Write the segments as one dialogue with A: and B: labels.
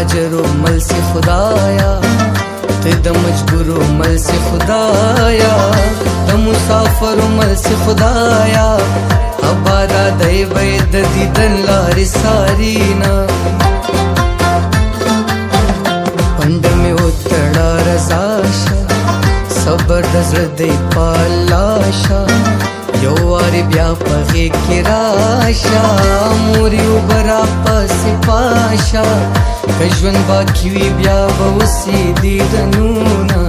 A: مهاجرو مل سے خدایا ته د مجبورو مل سے خدایا د مسافرو مل سے خدایا ابادا دی بید دیدن لاری سارینا پند میں اتڑا رزاشا صبر دزر دی پالاشا یو واری بیا پغی کی راشا موریو برا پاسی پاشا کجون باکیوی بیا باوسی دیدنونا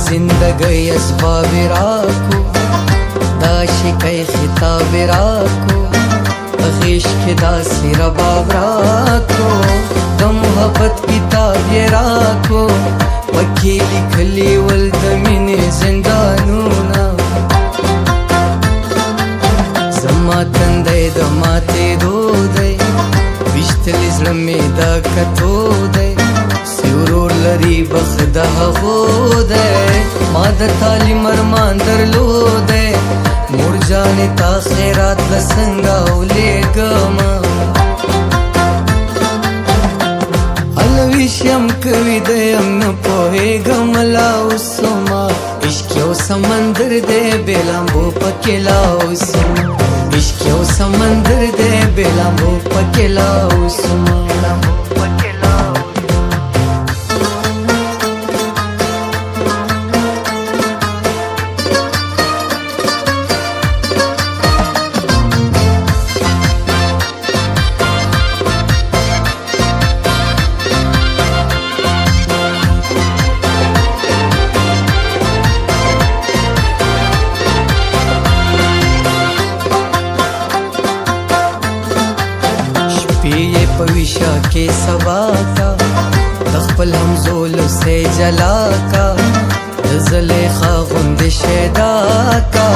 A: زندگی اسباب راکو داشی کئی خطاب راکو غیش کے داسی رباب راکو د محبت کتاب یہ راکو پکی لکھلی والدمین زندانونا زما تندے دماتے دو دے وشتلی زرمی دا کتو دے سیورور لری بخدا غو دے ماد تالی مرمان در لو دے مور جانے تا خیرات لسنگا اولے گاما علویشیم کوی دے ام نپوئے گملاو سوما عشقیو سمندر دے بیلامبو پکیلاو سوما عشقیو سمندر دے بیلامبو پکیلاو سوما پیے پویشا کے سبا کا تخپل ہم زول سے جلا کا زلیخا غند شیدا کا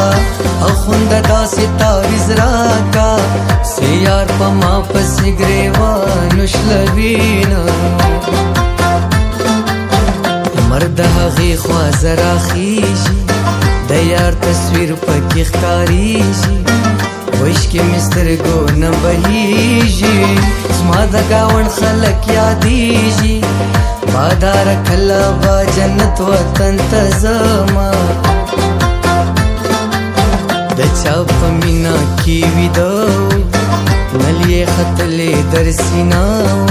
A: اخند دا ستاویز را کا سیار پما پس گریوانش لبینا مرد حقی خواز را خیجی دیار تصویر پک اختاریجی وشکی مستر گو نبهیجی زما دا گاون خلق یادیجی بادار کلا با جنت وطن تزما دا چاپ مینا کیوی دو نلی خطلی در سیناو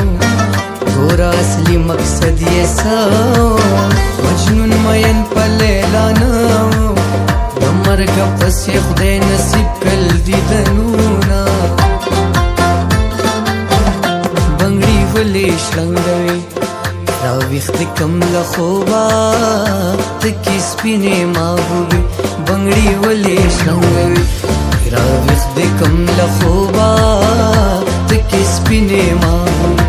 A: گورا اصلی مقصد یہ سو مجنون مین پلیلانو مرگ پس خدای نصیب کل دیدنونا بنگڑی ولی شلنگوی راویخت کم لخوبا تکی سپینے محبوبی بنگڑی ولی شلنگوی راویخت کم لخوبا تکی سپینے محبوبی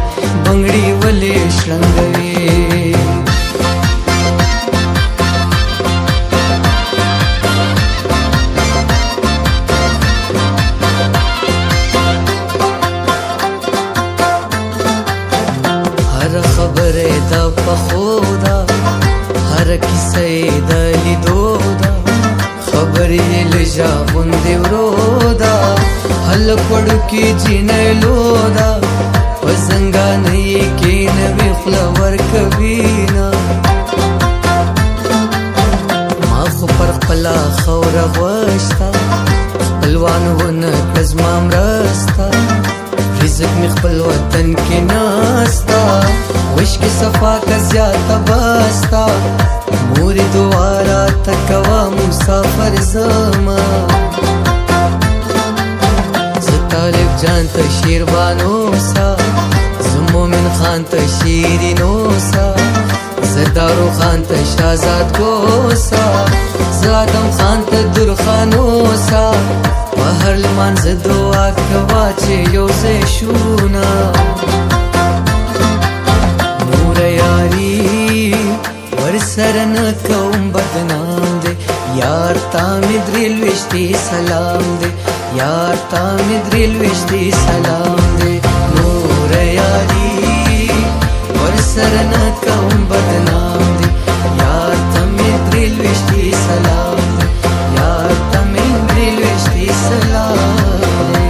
A: بنگڑی ولی شلنگوی خبر دا پخودا ہر کسی دا لیدو دا خبر یہ لجا بندی ورودا حل پڑو کی جینلو دا پزنگا نئی کی نوی خلور کبینا ما خپر قلا خور غوشتا پلوان ونک ازمام رستا رزق مخبل وطن کی ناستا وشک صفا کا زیادہ باستا موری دوارا تکوا مسافر زما زطالب جان تا شیربانو سا زمومن خان تا شیرینو سا زدارو خان تا شازاد گو سا زادم خان تا درخانو سا بہر لمان زدوا کوا چه یو زشونا نور یاری ورسر نکوم بدنام دے یار تامد ریلوشتی سلام دے یار تامد ریلوشتی سلام دے نور یاری ورسر نکوم بدنام دے یار تامد ریلوشتی سلام دے یار تامد ریلوشتی سلام دے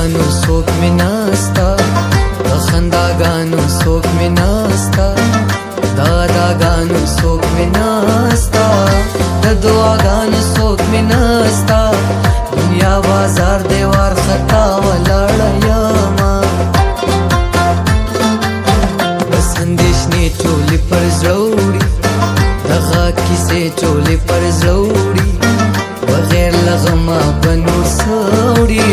A: خنداګانو څوک مې نستا د خنداګانو څوک مې نستا د اداګانو څوک مې نستا د دعاګانو څوک مې نستا دنیا بازار دیوار خطا ولاړه یما بس اندېښنې چولې پر زړه وړي دغه کیسې چولې پر زړه وړي بغیر له غمه به نور څه وړي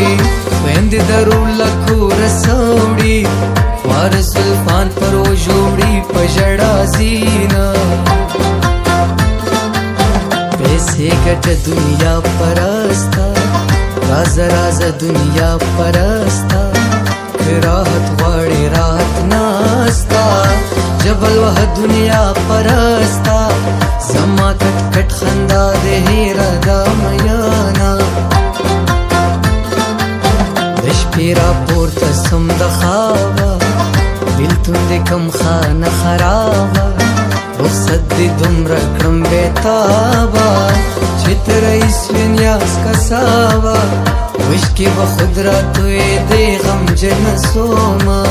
A: خویندې درو له کوره څه وړي خوار زلفان پر وژوړي په ژړا ځینه پیسې ګټه دنیا پرسته رازه رازه دنیا پرسته که راحت غواړې راحت نسته جبل وه دنیا پرسته زما کټ کټ خندا دې هیره دا میانا د شپې راپورته سم د خوابه بېلتون دې کم خانه خرابه رخصت دې دومره کړم بېتابه چې ته رئیس وې نیاز کسابه وشکې به خود راتوې دې غمجنه سومه